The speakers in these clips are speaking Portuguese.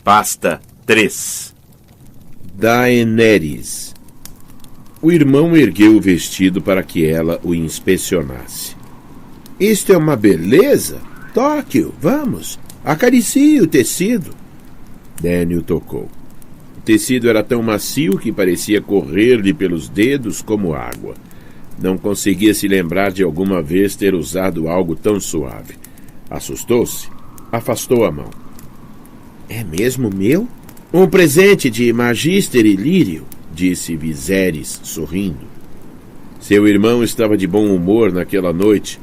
Pasta 3. Daenerys. O irmão ergueu o vestido para que ela o inspecionasse. Isto é uma beleza? Toque-o, vamos. Acaricie o tecido. Dany o tocou. O tecido era tão macio que parecia correr-lhe pelos dedos como água. Não conseguia se lembrar de alguma vez ter usado algo tão suave. Assustou-se. Afastou a mão. É mesmo meu? Um presente de Magister Illyrio, disse Viserys, sorrindo. Seu irmão estava de bom humor naquela noite.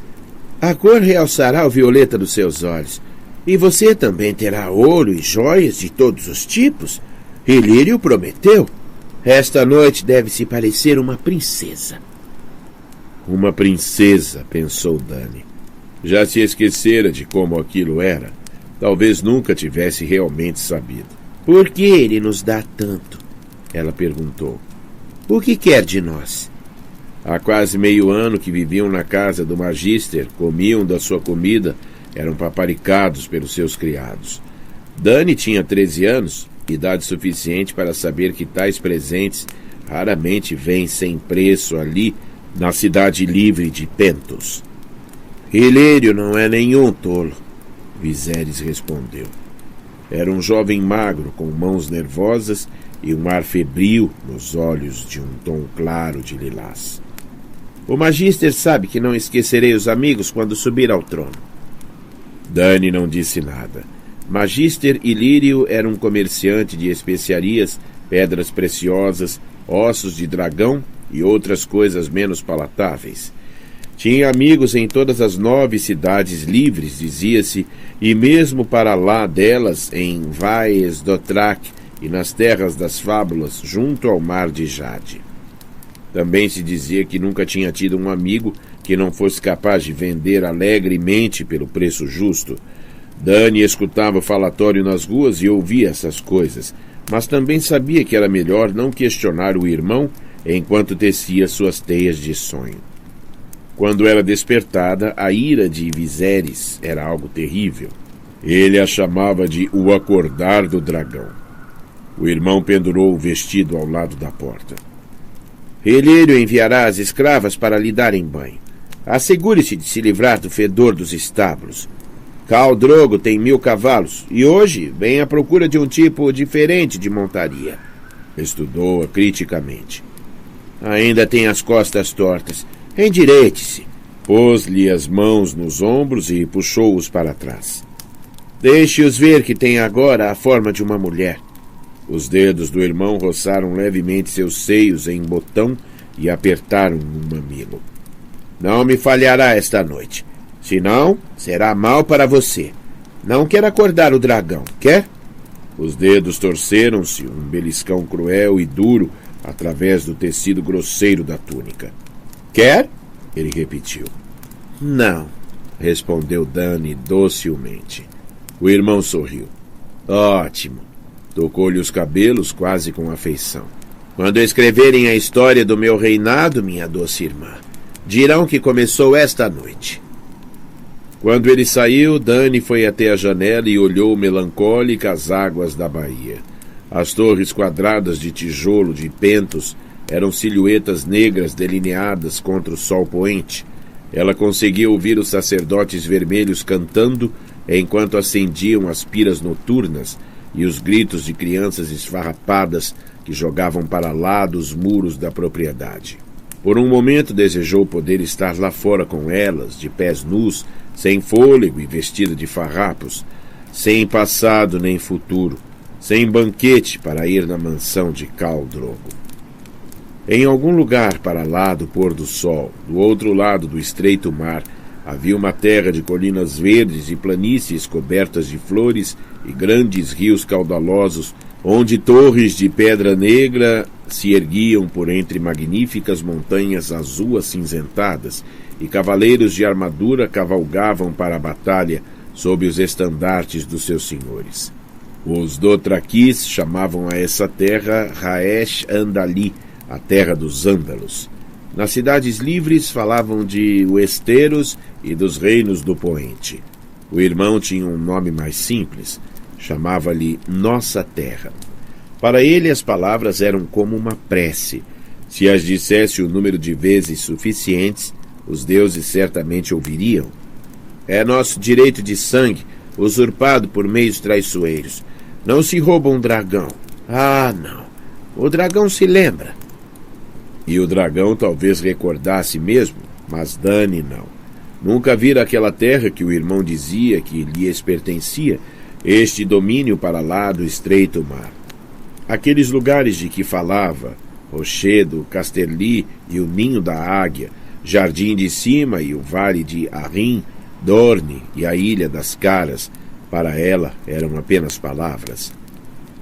A cor realçará o violeta dos seus olhos. E você também terá ouro e joias de todos os tipos. Illyrio prometeu. Esta noite deve se parecer uma princesa. Uma princesa, pensou Dany. Já se esquecera de como aquilo era. Talvez nunca tivesse realmente sabido. Por que ele nos dá tanto? Ela perguntou. O que quer de nós? Há quase meio ano que viviam na casa do Magister, comiam da sua comida, eram paparicados pelos seus criados. Dany tinha 13 anos, idade suficiente para saber que tais presentes raramente vêm sem preço ali, na cidade livre de Pentos. Illyrio não é nenhum tolo, Viserys respondeu. Era um jovem magro, com mãos nervosas e um ar febril nos olhos de um tom claro de lilás. O Magister sabe que não esquecerei os amigos quando subir ao trono. Dany não disse nada. Magister Illyrio era um comerciante de especiarias, pedras preciosas, ossos de dragão e outras coisas menos palatáveis. Tinha amigos em todas as 9 cidades livres, dizia-se, e mesmo para lá delas, em Vaes Dothrak e nas terras das fábulas, junto ao mar de Jade. Também se dizia que nunca tinha tido um amigo que não fosse capaz de vender alegremente pelo preço justo. Dany escutava o falatório nas ruas e ouvia essas coisas, mas também sabia que era melhor não questionar o irmão enquanto tecia suas teias de sonho. Quando era despertada, a ira de Viserys era algo terrível. Ele a chamava de o acordar do dragão. O irmão pendurou o vestido ao lado da porta. Illyrio enviará as escravas para lhe darem banho. Assegure-se de se livrar do fedor dos estábulos. Khal Drogo tem 1000 cavalos e hoje vem à procura de um tipo diferente de montaria. Estudou-a criticamente. Ainda tem as costas tortas. Endireite-se. Pôs-lhe as mãos nos ombros e puxou-os para trás. Deixe-os ver que tem agora a forma de uma mulher. Os dedos do irmão roçaram levemente seus seios em botão e apertaram um mamilo. Não me falhará esta noite. Senão, será mal para você. Não quer acordar o dragão, quer? Os dedos torceram-se, um beliscão cruel e duro, através do tecido grosseiro da túnica. Quer? Ele repetiu. Não, respondeu Dany docilmente. O irmão sorriu. Ótimo. Tocou-lhe os cabelos quase com afeição. Quando escreverem a história do meu reinado, minha doce irmã, dirão que começou esta noite. Quando ele saiu, Dany foi até a janela e olhou melancólica as águas da baía. As torres quadradas de tijolo de Pentos eram silhuetas negras delineadas contra o sol poente. Ela conseguia ouvir os sacerdotes vermelhos cantando enquanto acendiam as piras noturnas e os gritos de crianças esfarrapadas que jogavam para lá dos muros da propriedade. Por um momento desejou poder estar lá fora com elas, de pés nus, sem fôlego e vestida de farrapos, sem passado nem futuro, sem banquete para ir na mansão de Khal Drogo. Em algum lugar para lá do pôr do sol, do outro lado do estreito mar, havia uma terra de colinas verdes e planícies cobertas de flores e grandes rios caudalosos, onde torres de pedra negra se erguiam por entre magníficas montanhas azul acinzentadas, e cavaleiros de armadura cavalgavam para a batalha sob os estandartes dos seus senhores. Os Dothrakis chamavam a essa terra Raesh Andali, a terra dos ândalos. Nas cidades livres falavam de Westeros e dos reinos do Poente. O irmão tinha um nome mais simples. chamava-lhe Nossa Terra. Para ele, as palavras eram como uma prece. Se as dissesse o número de vezes suficientes, os deuses certamente ouviriam. É nosso direito de sangue, usurpado por meios traiçoeiros. Não se rouba um dragão. Ah, não. O dragão se lembra. E o dragão talvez recordasse mesmo, mas Dany não. Nunca vira aquela terra que o irmão dizia que lhes pertencia, este domínio para lá do estreito mar. Aqueles lugares de que falava, Rochedo, Casterly e o Ninho da Águia, Jardim de Cima e o Vale de Arryn, Dorne e a Ilha das Caras, para ela eram apenas palavras.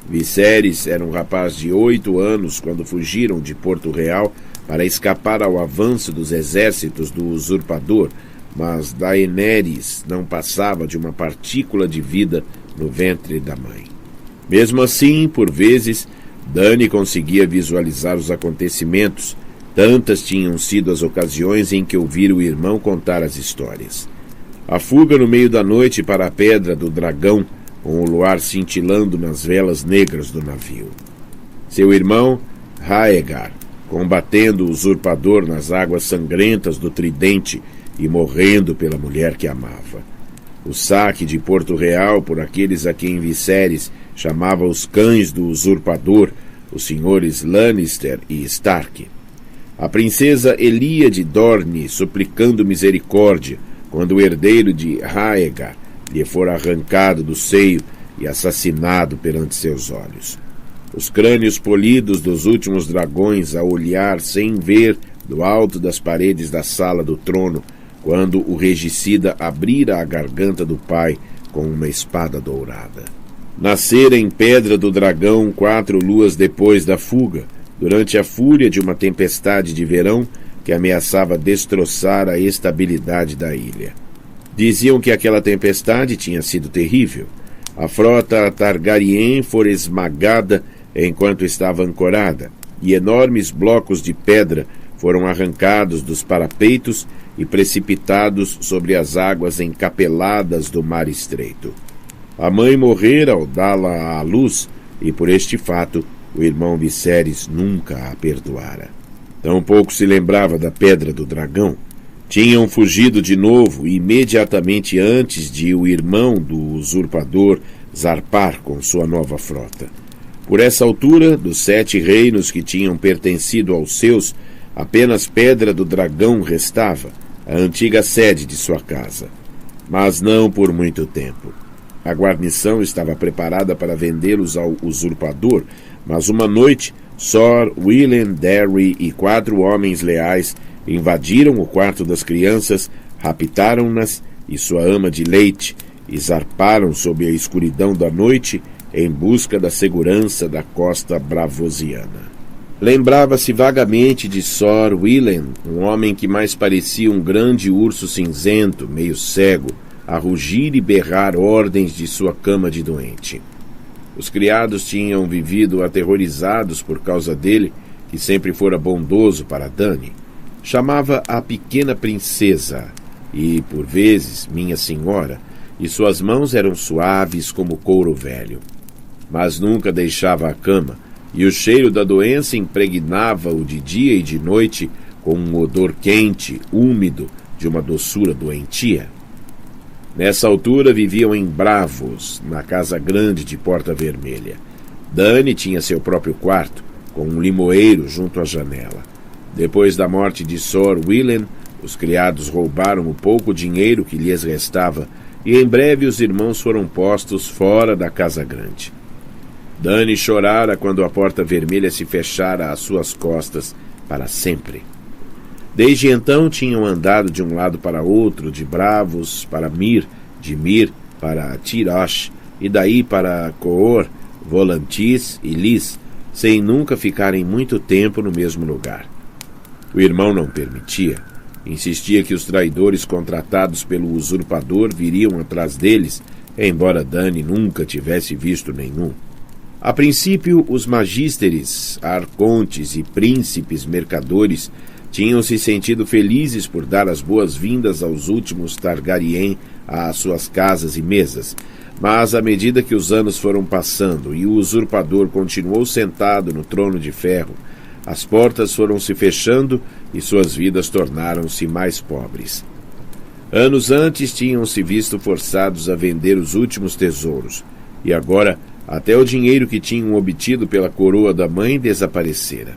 Viserys era um rapaz de 8 anos quando fugiram de Porto Real para escapar ao avanço dos exércitos do usurpador, mas Daenerys não passava de uma partícula de vida no ventre da mãe. Mesmo assim, por vezes, Dany conseguia visualizar os acontecimentos. Tantas tinham sido as ocasiões em que ouvira o irmão contar as histórias. A fuga no meio da noite para a Pedra do Dragão, com o luar cintilando nas velas negras do navio. Seu irmão, Rhaegar, combatendo o usurpador nas águas sangrentas do Tridente e morrendo pela mulher que amava. O saque de Porto Real por aqueles a quem Viserys chamava os cães do usurpador, os senhores Lannister e Stark. A princesa Elia de Dorne suplicando misericórdia quando o herdeiro de Rhaegar lhe for arrancado do seio e assassinado perante seus olhos. Os crânios polidos dos últimos dragões a olhar sem ver do alto das paredes da sala do trono, quando o regicida abrira a garganta do pai com uma espada dourada. Nascera em Pedra do Dragão 4 luas depois da fuga, durante a fúria de uma tempestade de verão que ameaçava destroçar a estabilidade da ilha. Diziam que aquela tempestade tinha sido terrível. A frota Targaryen fora esmagada enquanto estava ancorada, e enormes blocos de pedra foram arrancados dos parapeitos e precipitados sobre as águas encapeladas do mar estreito. A mãe morrera ao dá-la à luz, e por este fato o irmão Viserys nunca a perdoara. Tampouco se lembrava da Pedra do Dragão. Tinham fugido de novo imediatamente antes de o irmão do usurpador zarpar com sua nova frota. Por essa altura, dos 7 reinos que tinham pertencido aos seus, apenas Pedra do Dragão restava, a antiga sede de sua casa. Mas não por muito tempo. A guarnição estava preparada para vendê-los ao usurpador, mas uma noite, Sor Willem Darry e 4 homens leais invadiram o quarto das crianças, raptaram-nas e sua ama de leite e zarparam sob a escuridão da noite em busca da segurança da costa bravosiana. Lembrava-se vagamente de Sor Willem, um homem que mais parecia um grande urso cinzento, meio cego, a rugir e berrar ordens de sua cama de doente. Os criados tinham vivido aterrorizados por causa dele, que sempre fora bondoso para Dany. Chamava a pequena princesa e, por vezes, minha senhora, e suas mãos eram suaves como couro velho. Mas nunca deixava a cama, e o cheiro da doença impregnava-o de dia e de noite com um odor quente, úmido, de uma doçura doentia. Nessa altura viviam em Bravos, na casa grande de Porta Vermelha. Dany tinha seu próprio quarto, com um limoeiro junto à janela. Depois da morte de Sor Willem, os criados roubaram o pouco dinheiro que lhes restava e em breve os irmãos foram postos fora da casa grande. Dany chorara quando a Porta Vermelha se fechara às suas costas para sempre. Desde então tinham andado de um lado para outro, de Bravos para Myr, de Myr para Tyrosh, e daí para Coor, Volantis e Lys, sem nunca ficarem muito tempo no mesmo lugar. O irmão não permitia. Insistia que os traidores contratados pelo usurpador viriam atrás deles, embora Dany nunca tivesse visto nenhum. A princípio, os magísteres, arcontes e príncipes mercadores tinham se sentido felizes por dar as boas-vindas aos últimos Targaryen às suas casas e mesas, Mas, à medida que os anos foram passando e o usurpador continuou sentado no trono de ferro, as portas foram se fechando e suas vidas tornaram-se mais pobres. Anos antes tinham se visto forçados a vender os últimos tesouros, e agora até o dinheiro que tinham obtido pela coroa da mãe desaparecera.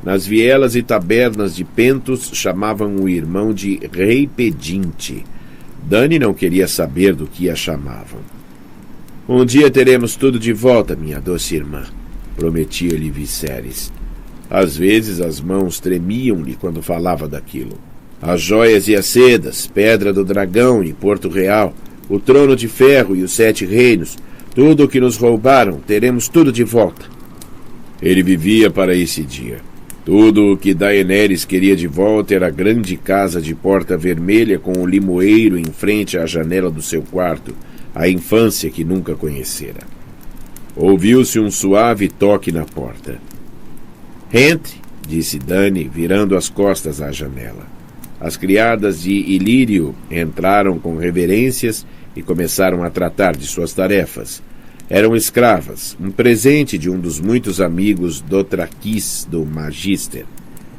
Nas vielas e tabernas de Pentos chamavam o irmão de Rei Pedinte. Dani não queria saber do que a chamavam. Um dia teremos tudo de volta, minha doce irmã, prometia-lhe Viserys. Às vezes as mãos tremiam-lhe quando falava daquilo. As joias e as sedas, Pedra do Dragão e Porto Real, o trono de ferro e os 7 reinos, tudo o que nos roubaram, teremos tudo de volta. Ele vivia para esse dia. Tudo o que Daenerys queria de volta era a grande casa de porta vermelha com o limoeiro em frente à janela do seu quarto, a infância que nunca conhecera. Ouviu-se um suave toque na porta. Entre, disse Dany, virando as costas à janela. As criadas de Ilírio entraram com reverências e começaram a tratar de suas tarefas. Eram escravas, um presente de um dos muitos amigos Dothrakis do Magister.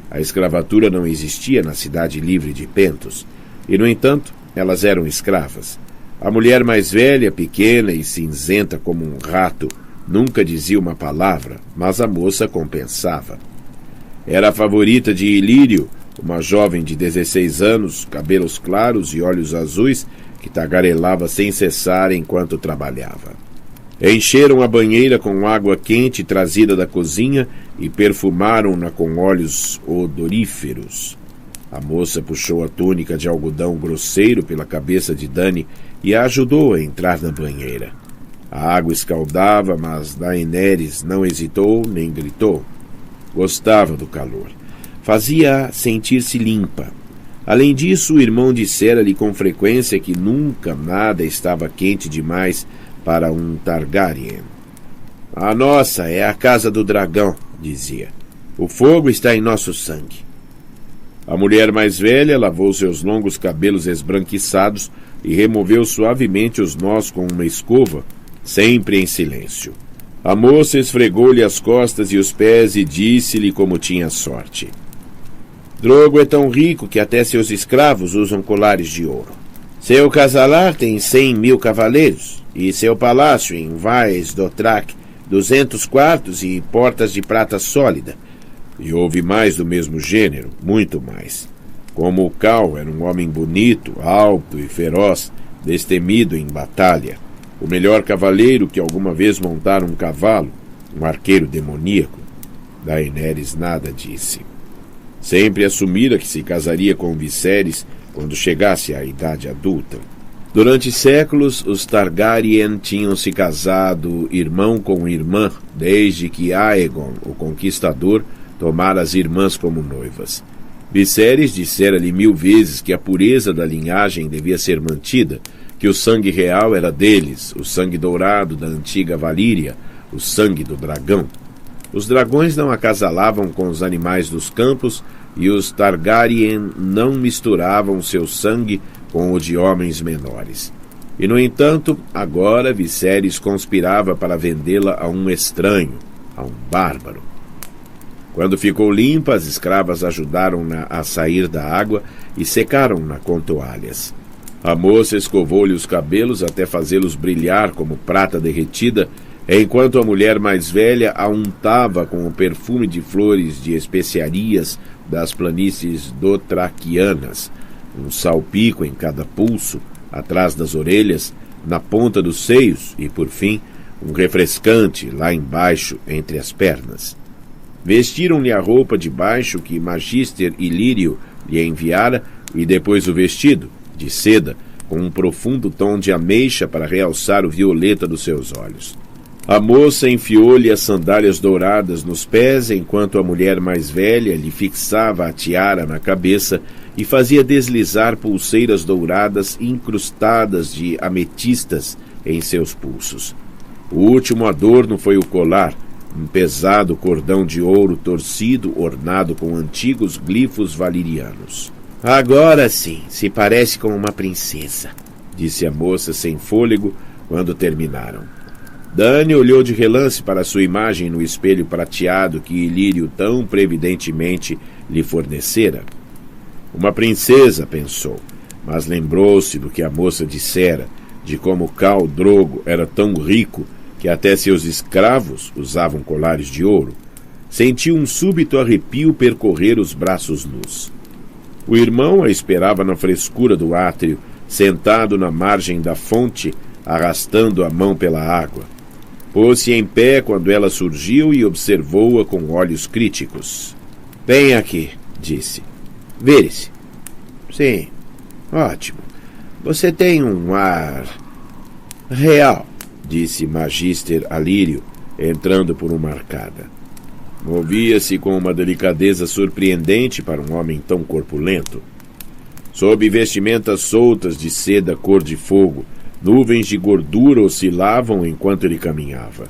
A escravatura não existia na cidade livre de Pentos, e, no entanto, elas eram escravas. A mulher mais velha, pequena e cinzenta como um rato, nunca dizia uma palavra, mas a moça compensava. Era a favorita de Ilírio, uma jovem de 16 anos, cabelos claros e olhos azuis, que tagarelava sem cessar enquanto trabalhava. Encheram a banheira com água quente trazida da cozinha e perfumaram-na com óleos odoríferos. A moça puxou a túnica de algodão grosseiro pela cabeça de Dany e a ajudou a entrar na banheira. A água escaldava, mas Daenerys não hesitou nem gritou. Gostava do calor. Fazia-a sentir-se limpa. Além disso, o irmão dissera-lhe com frequência que nunca nada estava quente demais para um Targaryen. A nossa é a casa do dragão, dizia. O fogo está em nosso sangue. A mulher mais velha lavou seus longos cabelos esbranquiçados e removeu suavemente os nós com uma escova, sempre em silêncio. A moça esfregou-lhe as costas e os pés e disse-lhe como tinha sorte. Drogo é tão rico que até seus escravos usam colares de ouro. Seu casalar tem 100.000 cavaleiros, e seu palácio em Vaes Dothrak, 200 quartos e portas de prata sólida. E houve mais do mesmo gênero, muito mais. Como o Khal era um homem bonito, alto e feroz, destemido em batalha, o melhor cavaleiro que alguma vez montara um cavalo, um arqueiro demoníaco, Daenerys nada disse. Sempre assumira que se casaria com Viserys quando chegasse à idade adulta. Durante séculos, os Targaryen tinham se casado irmão com irmã, desde que Aegon, o Conquistador, tomara as irmãs como noivas. Viserys dissera-lhe 1000 vezes que a pureza da linhagem devia ser mantida, que o sangue real era deles, o sangue dourado da antiga Valíria, o sangue do dragão. Os dragões não acasalavam com os animais dos campos e os Targaryen não misturavam seu sangue com o de homens menores. E, no entanto, agora Viserys conspirava para vendê-la a um estranho, a um bárbaro. Quando ficou limpa, as escravas ajudaram-na a sair da água e secaram-na com toalhas. A moça escovou-lhe os cabelos até fazê-los brilhar como prata derretida, enquanto a mulher mais velha a untava com o perfume de flores de especiarias das planícies dothraquianas, um salpico em cada pulso, atrás das orelhas, na ponta dos seios e, por fim, um refrescante lá embaixo entre as pernas. Vestiram-lhe a roupa de baixo que Magister Ilírio lhe enviara e depois o vestido, de seda, com um profundo tom de ameixa para realçar o violeta dos seus olhos. A moça enfiou-lhe as sandálias douradas nos pés, enquanto a mulher mais velha lhe fixava a tiara na cabeça e fazia deslizar pulseiras douradas incrustadas de ametistas em seus pulsos. O último adorno foi o colar, um pesado cordão de ouro torcido ornado com antigos glifos valirianos. Agora sim, se parece com uma princesa, disse a moça sem fôlego, quando terminaram. Dany olhou de relance para sua imagem no espelho prateado que Ilírio tão previdentemente lhe fornecera. Uma princesa, pensou, mas lembrou-se do que a moça dissera, de como Khal Drogo era tão rico que até seus escravos usavam colares de ouro. Sentiu um súbito arrepio percorrer os braços nus. O irmão a esperava na frescura do átrio, sentado na margem da fonte, arrastando a mão pela água. Pôs-se em pé quando ela surgiu e observou-a com olhos críticos. Vem aqui, disse. Vire-se. Sim, ótimo. Você tem um ar real, disse Magister Alírio, entrando por uma arcada. Movia-se com uma delicadeza surpreendente para um homem tão corpulento. Sob vestimentas soltas de seda cor de fogo, nuvens de gordura oscilavam enquanto ele caminhava.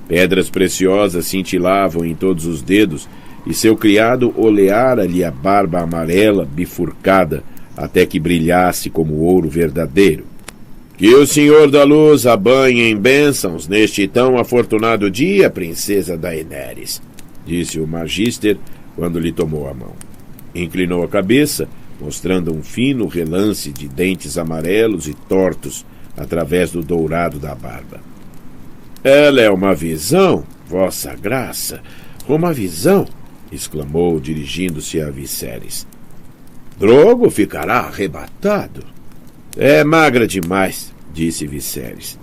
Pedras preciosas cintilavam em todos os dedos e seu criado oleara-lhe a barba amarela bifurcada até que brilhasse como ouro verdadeiro. Que o Senhor da Luz a banhe em bênçãos neste tão afortunado dia, princesa Daenerys, disse o Magister quando lhe tomou a mão. Inclinou a cabeça, mostrando um fino relance de dentes amarelos e tortos através do dourado da barba. Ela é uma visão, vossa graça, uma visão, exclamou, dirigindo-se a Viserys. Drogo ficará arrebatado. É magra demais, disse Viserys.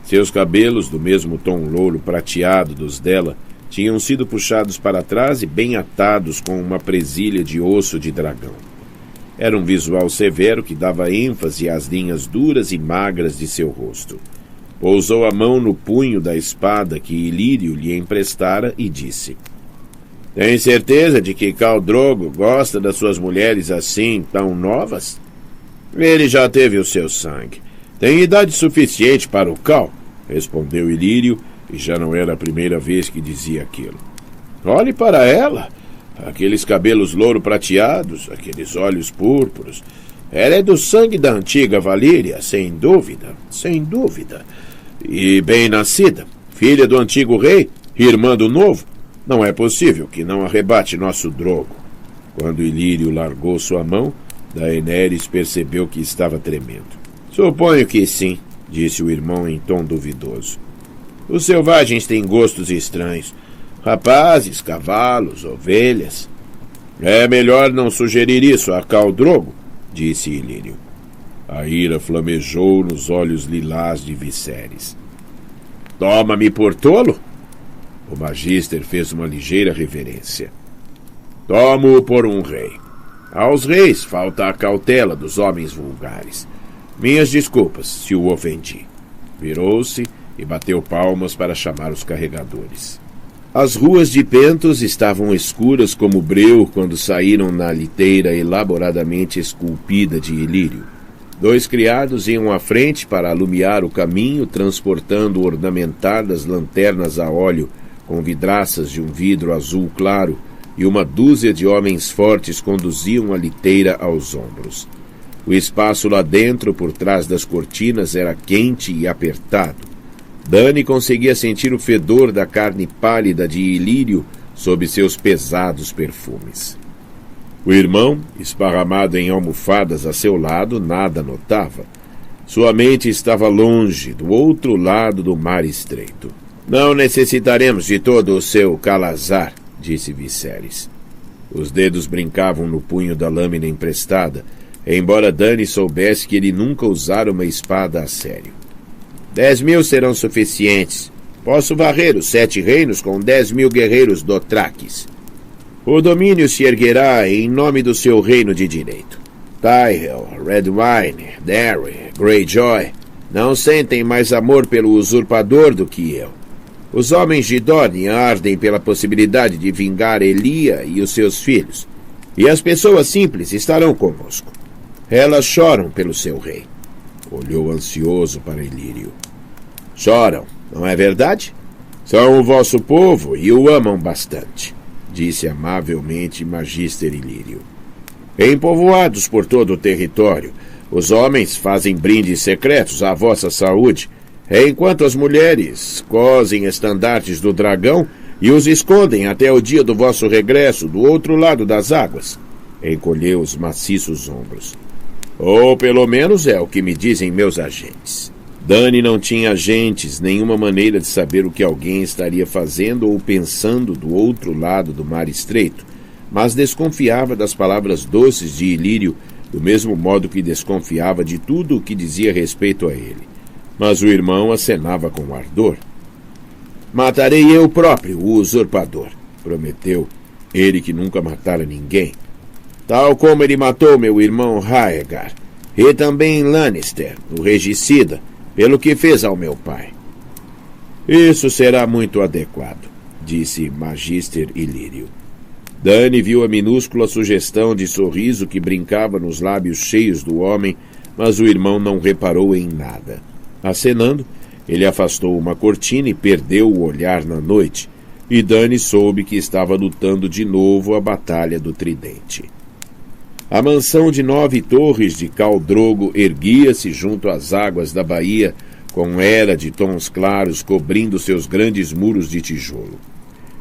Seus cabelos, do mesmo tom louro prateado dos dela, tinham sido puxados para trás e bem atados com uma presilha de osso de dragão. Era um visual severo que dava ênfase às linhas duras e magras de seu rosto. Pousou a mão no punho da espada que Ilírio lhe emprestara e disse: Tem certeza de que Khal Drogo gosta das suas mulheres assim, tão novas? Ele já teve o seu sangue. Tem idade suficiente para o Khal, respondeu Ilírio, e já não era a primeira vez que dizia aquilo. Olhe para ela. Aqueles cabelos louro prateados, aqueles olhos púrpuros. Ela é do sangue da antiga Valíria, sem dúvida, sem dúvida. E bem nascida, filha do antigo rei, irmã do novo. Não é possível que não arrebate nosso Drogo. Quando Ilírio largou sua mão, Daenerys percebeu que estava tremendo. Suponho que sim, disse o irmão em tom duvidoso. Os selvagens têm gostos estranhos. Rapazes, cavalos, ovelhas. É melhor não sugerir isso a Khal Drogo, disse Ilírio. A ira flamejou nos olhos lilás de Viserys. Toma-me por tolo? O Magister fez uma ligeira reverência. Tomo-o por um rei. Aos reis falta a cautela dos homens vulgares. Minhas desculpas se o ofendi. Virou-se e bateu palmas para chamar os carregadores. As ruas de Pentos estavam escuras como breu quando saíram na liteira elaboradamente esculpida de Ilírio. 2 criados iam à frente para alumiar o caminho, transportando ornamentadas lanternas a óleo com vidraças de um vidro azul claro, e uma dúzia de homens fortes conduziam a liteira aos ombros. O espaço lá dentro, por trás das cortinas, era quente e apertado. Dany conseguia sentir o fedor da carne pálida de Ilírio sob seus pesados perfumes. O irmão, esparramado em almofadas a seu lado, nada notava. Sua mente estava longe, do outro lado do mar estreito. Não necessitaremos de todo o seu calazar, disse Viserys. Os dedos brincavam no punho da lâmina emprestada, embora Dany soubesse que ele nunca usara uma espada a sério. 10.000 serão suficientes. Posso varrer os 7 reinos com 10.000 guerreiros dothrakis. O domínio se erguerá em nome do seu reino de direito. Tyrell, Redwyne, Darry, Greyjoy não sentem mais amor pelo usurpador do que eu. Os homens de Dorne ardem pela possibilidade de vingar Elia e os seus filhos. E as pessoas simples estarão conosco. Elas choram pelo seu rei. Olhou ansioso para Ilírio. Choram, não é verdade? São o vosso povo e o amam bastante, disse amavelmente Magister Ilírio. Em povoados por todo o território, os homens fazem brindes secretos à vossa saúde, enquanto as mulheres cosem estandartes do dragão e os escondem até o dia do vosso regresso do outro lado das águas. Encolheu os maciços ombros. Ou pelo menos é o que me dizem meus agentes. Dany não tinha agentes, nenhuma maneira de saber o que alguém estaria fazendo ou pensando do outro lado do mar estreito, mas desconfiava das palavras doces de Ilírio, do mesmo modo que desconfiava de tudo o que dizia respeito a ele. Mas o irmão acenava com ardor. Matarei eu próprio o usurpador, prometeu, ele que nunca matara ninguém. Tal como ele matou meu irmão Rhaegar, e também Lannister, o regicida, pelo que fez ao meu pai. Isso será muito adequado, disse Magister Ilírio. Dany viu a minúscula sugestão de sorriso que brincava nos lábios cheios do homem, mas o irmão não reparou em nada. Acenando, ele afastou uma cortina e perdeu o olhar na noite, e Dany soube que estava lutando de novo a Batalha do Tridente. A mansão de 9 torres de Khal Drogo erguia-se junto às águas da baía, com era de tons claros cobrindo seus grandes muros de tijolo.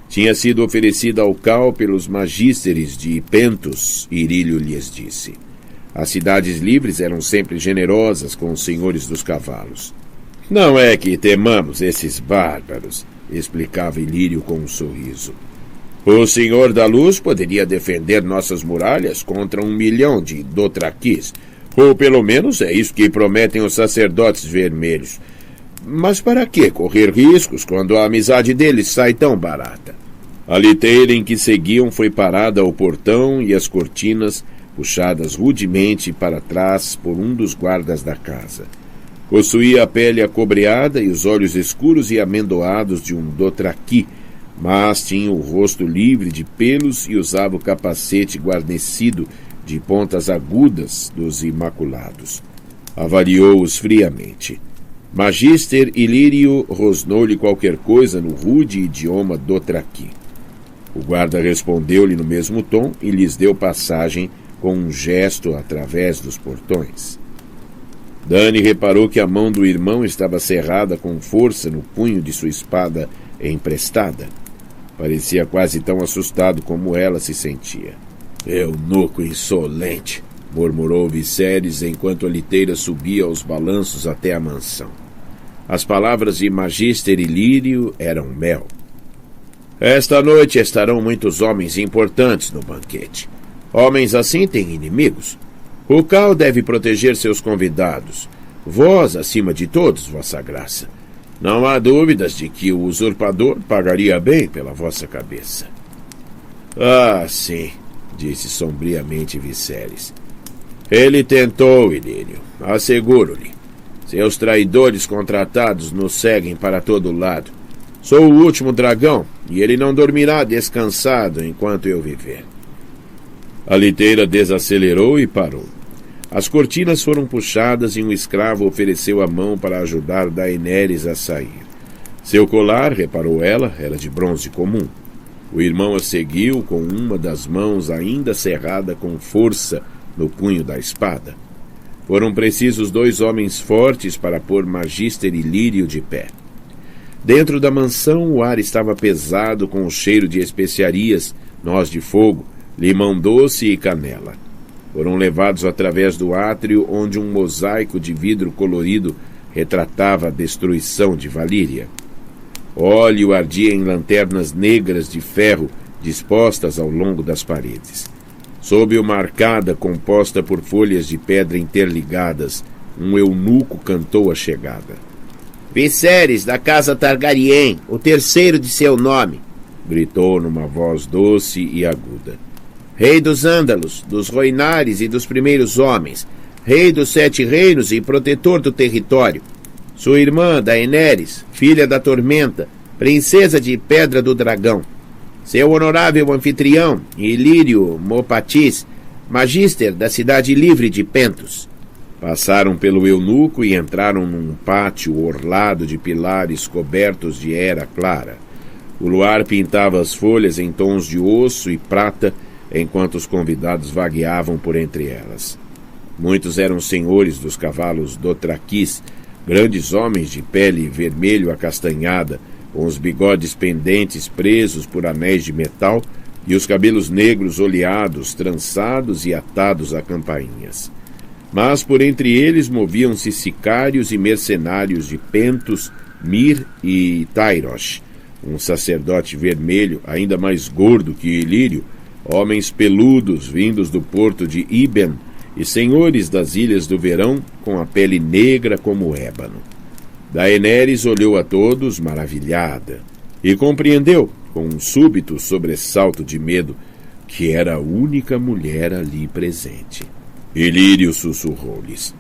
Tinha sido oferecida ao Khal pelos magísteres de Pentos, Ilírio lhes disse. As cidades livres eram sempre generosas com os senhores dos cavalos. Não é que temamos esses bárbaros, explicava Ilírio com um sorriso. O Senhor da Luz poderia defender nossas muralhas contra 1 milhão de Dothrakis, ou pelo menos é isso que prometem os sacerdotes vermelhos. Mas para que correr riscos quando a amizade deles sai tão barata? A liteira em que seguiam foi parada ao portão e as cortinas puxadas rudemente para trás por um dos guardas da casa. Possuía a pele acobreada e os olhos escuros e amendoados de um Dothraki, mas tinha o rosto livre de pelos e usava o capacete guarnecido de pontas agudas dos Imaculados. Avaliou-os friamente. Magister Ilírio rosnou-lhe qualquer coisa no rude idioma Dothraki. O guarda respondeu-lhe no mesmo tom e lhes deu passagem com um gesto através dos portões. Dany reparou que a mão do irmão estava cerrada com força no punho de sua espada emprestada. Parecia quase tão assustado como ela se sentia. Eunuco insolente, murmurou Viserys enquanto a liteira subia aos balanços até a mansão. As palavras de Magister Ilírio eram mel. Esta noite estarão muitos homens importantes no banquete. Homens assim têm inimigos. O Khal deve proteger seus convidados. Vós, acima de todos, vossa graça. Não há dúvidas de que o usurpador pagaria bem pela vossa cabeça. Ah, sim, disse sombriamente Viserys. Ele tentou, Ilírio, asseguro-lhe. Seus traidores contratados nos seguem para todo lado. Sou o último dragão, e ele não dormirá descansado enquanto eu viver. A liteira desacelerou e parou. As cortinas foram puxadas e um escravo ofereceu a mão para ajudar Daenerys a sair. Seu colar, reparou ela, era de bronze comum. O irmão a seguiu com uma das mãos ainda cerrada com força no punho da espada. Foram precisos 2 homens fortes para pôr Magister Ilírio de pé. Dentro da mansão o ar estava pesado com o cheiro de especiarias, noz de fogo, limão doce e canela. Foram levados através do átrio onde um mosaico de vidro colorido retratava a destruição de Valíria. Óleo ardia em lanternas negras de ferro dispostas ao longo das paredes. Sob uma arcada composta por folhas de pedra interligadas, um eunuco cantou a chegada. Viserys da casa Targaryen, o terceiro de seu nome, gritou numa voz doce e aguda. Rei dos Ândalos, dos Rhoynares e dos primeiros homens, rei dos 7 reinos e protetor do território. Sua irmã, Daenerys, filha da Tormenta, princesa de Pedra do Dragão. Seu honorável anfitrião, Ilírio Mopatis, magister da cidade livre de Pentos. Passaram pelo eunuco e entraram num pátio orlado de pilares cobertos de era clara. O luar pintava as folhas em tons de osso e prata, enquanto os convidados vagueavam por entre elas. Muitos eram senhores dos cavalos Dothrakis, Grandes homens de pele vermelho acastanhada, com os bigodes pendentes presos por anéis de metal e os cabelos negros oleados, trançados e atados a campainhas. Mas por entre eles moviam-se sicários e mercenários de Pentos, Mir e Tairosh, um sacerdote vermelho ainda mais gordo que Ilírio, homens peludos vindos do porto de Iben e senhores das Ilhas do Verão com a pele negra como o ébano. Daenerys olhou a todos maravilhada e compreendeu, com um súbito sobressalto de medo, que era a única mulher ali presente. Ilírio sussurrou-lhes: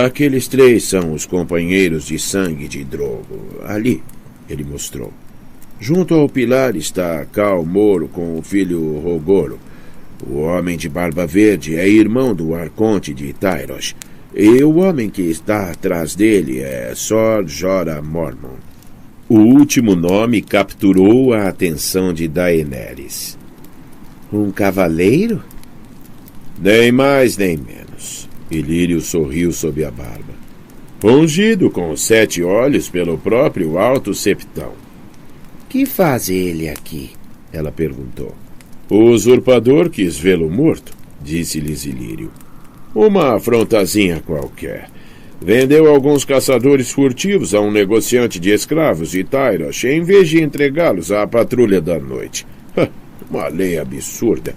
aqueles 3 são os companheiros de sangue de Drogo. Ali, ele mostrou. Junto ao pilar está Khal Moro com o filho Rogoro. O homem de barba verde é irmão do arconte de Tairosh, e o homem que está atrás dele é Sor Jorah Mormont. O último nome capturou a atenção de Daenerys. Um cavaleiro? Nem mais nem menos. Ilírio sorriu sob a barba. Ungido com 7 olhos pelo próprio Alto Septão. Que faz ele aqui? Ela perguntou. O usurpador quis vê-lo morto, disse-lhes Ilírio. Uma afrontazinha qualquer. Vendeu alguns caçadores furtivos a um negociante de escravos de Tairosh em vez de entregá-los à patrulha da noite. Uma lei absurda.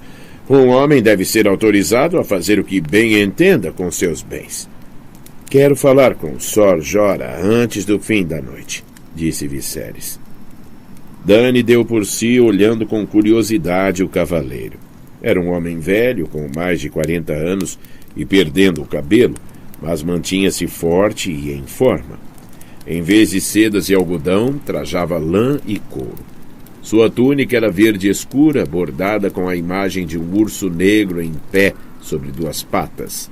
Um homem deve ser autorizado a fazer o que bem entenda com seus bens. Quero falar com Sor Jorah antes do fim da noite, disse Viserys. Dany deu por si, olhando com curiosidade o cavaleiro. Era um homem velho, com mais de 40 anos e perdendo o cabelo, mas mantinha-se forte e em forma. Em vez de sedas e algodão, trajava lã e couro. Sua túnica era verde escura, bordada com a imagem de um urso negro em pé sobre 2 patas.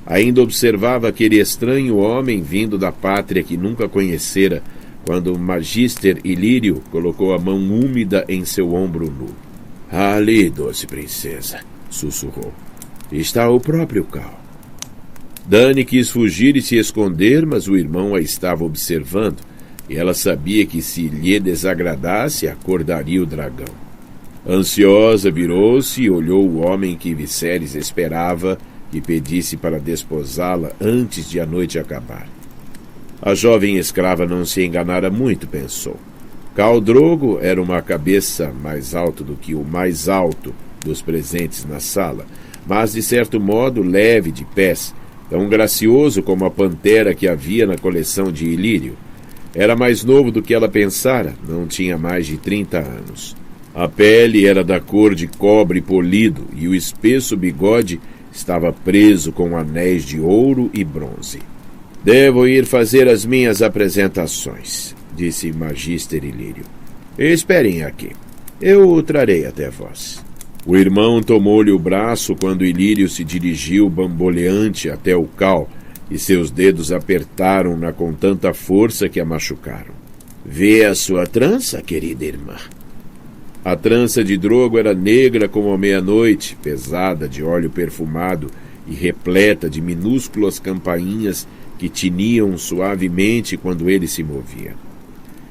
Ainda observava aquele estranho homem vindo da pátria que nunca conhecera, quando o Magister Ilírio colocou a mão úmida em seu ombro nu. Ali, doce princesa, sussurrou. Está o próprio Khal. Dany quis fugir e se esconder, mas o irmão a estava observando, e ela sabia que se lhe desagradasse, acordaria o dragão. Ansiosa, virou-se e olhou o homem que Viserys esperava e pedisse para desposá-la antes de a noite acabar. A jovem escrava não se enganara muito, pensou. Khal Drogo era uma cabeça mais alta do que o mais alto dos presentes na sala, mas de certo modo leve de pés, tão gracioso como a pantera que havia na coleção de Ilírio. Era mais novo do que ela pensara, não tinha mais de 30 anos. A pele era da cor de cobre polido e o espesso bigode estava preso com anéis de ouro e bronze. Devo ir fazer as minhas apresentações, disse Magister Ilírio. Esperem aqui. Eu o trarei até vós. O irmão tomou-lhe o braço quando Ilírio se dirigiu bamboleante até o Khal, e seus dedos apertaram-na com tanta força que a machucaram. Vê a sua trança, querida irmã. A trança de Drogo era negra como a meia-noite, pesada de óleo perfumado e repleta de minúsculas campainhas que tiniam suavemente quando ele se movia.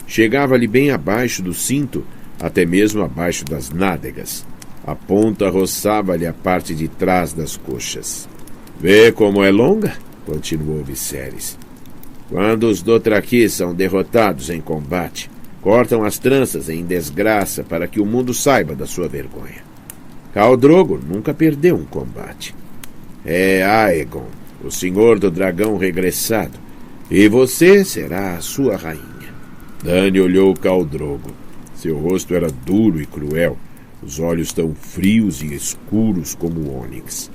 Chegava-lhe bem abaixo do cinto, até mesmo abaixo das nádegas. A ponta roçava-lhe a parte de trás das coxas. Vê como é longa? Continuou Viserys. Quando os Dothraki são derrotados em combate, cortam as tranças em desgraça para que o mundo saiba da sua vergonha. Khal Drogo nunca perdeu um combate. É Aegon, o senhor do dragão regressado, e você será a sua rainha. Dany olhou Khal Drogo. Seu rosto era duro e cruel, os olhos tão frios e escuros como o ônix.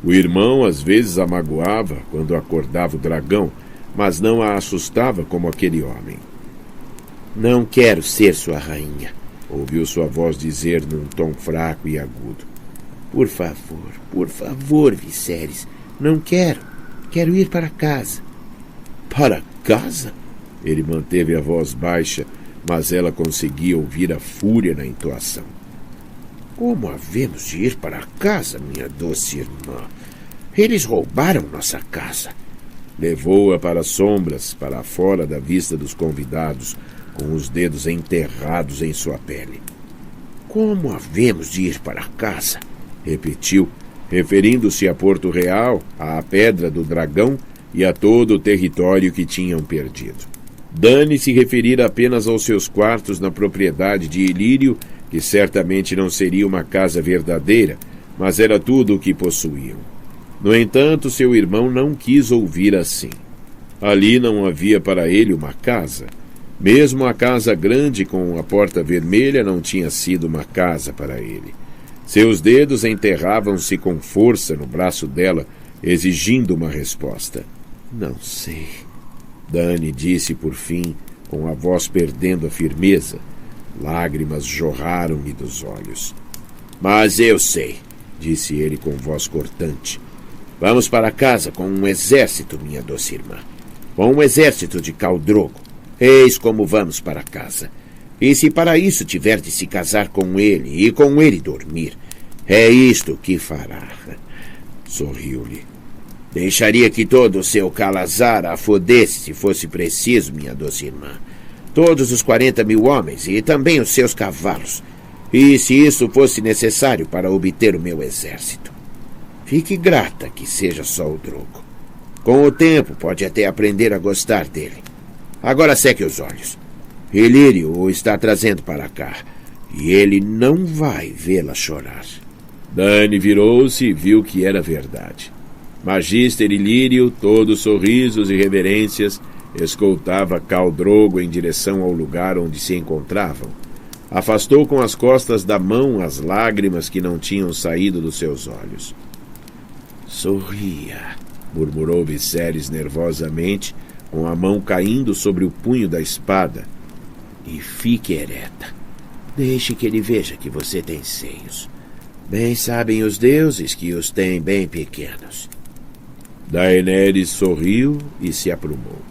O irmão às vezes a magoava quando acordava o dragão, mas não a assustava como aquele homem. Não quero ser sua rainha, ouviu sua voz dizer num tom fraco e agudo. Por favor, Viserys, não quero. Quero ir para casa. Para casa? Ele manteve a voz baixa, mas ela conseguia ouvir a fúria na entoação. Como havemos de ir para casa, minha doce irmã? Eles roubaram nossa casa. Levou-a para as sombras, para fora da vista dos convidados, com os dedos enterrados em sua pele. Como havemos de ir para casa? Repetiu, referindo-se a Porto Real, à Pedra do Dragão e a todo o território que tinham perdido. Dani se referira apenas aos seus quartos na propriedade de Ilírio, que certamente não seria uma casa verdadeira, mas era tudo o que possuíam. No entanto, seu irmão não quis ouvir assim. Ali não havia para ele uma casa. Mesmo a casa grande com a porta vermelha não tinha sido uma casa para ele. Seus dedos enterravam-se com força no braço dela, exigindo uma resposta. Não sei. Dani disse por fim, com a voz perdendo a firmeza. Lágrimas jorraram-lhe dos olhos. Mas eu sei, disse ele com voz cortante. Vamos para casa com um exército, minha doce irmã. Com um exército de Khal Drogo. Eis como vamos para casa. E se para isso tiver de se casar com ele e com ele dormir, é isto que fará. Sorriu-lhe. Deixaria que todo o seu calazar a fodesse se fosse preciso, minha doce irmã. Todos os 40.000 homens e também os seus cavalos. E se isso fosse necessário para obter o meu exército. Fique grata que seja só o Drogo. Com o tempo pode até aprender a gostar dele. Agora seque os olhos. Ilírio o está trazendo para cá. E ele não vai vê-la chorar. Dani virou-se e viu que era verdade. Magister Ilírio, todos sorrisos e reverências, escoltava Khal Drogo em direção ao lugar onde se encontravam. Afastou com as costas da mão as lágrimas que não tinham saído dos seus olhos. Sorria, murmurou Viserys nervosamente, com a mão caindo sobre o punho da espada. E fique ereta. Deixe que ele veja que você tem seios. Bem sabem os deuses que os têm bem pequenos. Daenerys sorriu e se aprumou.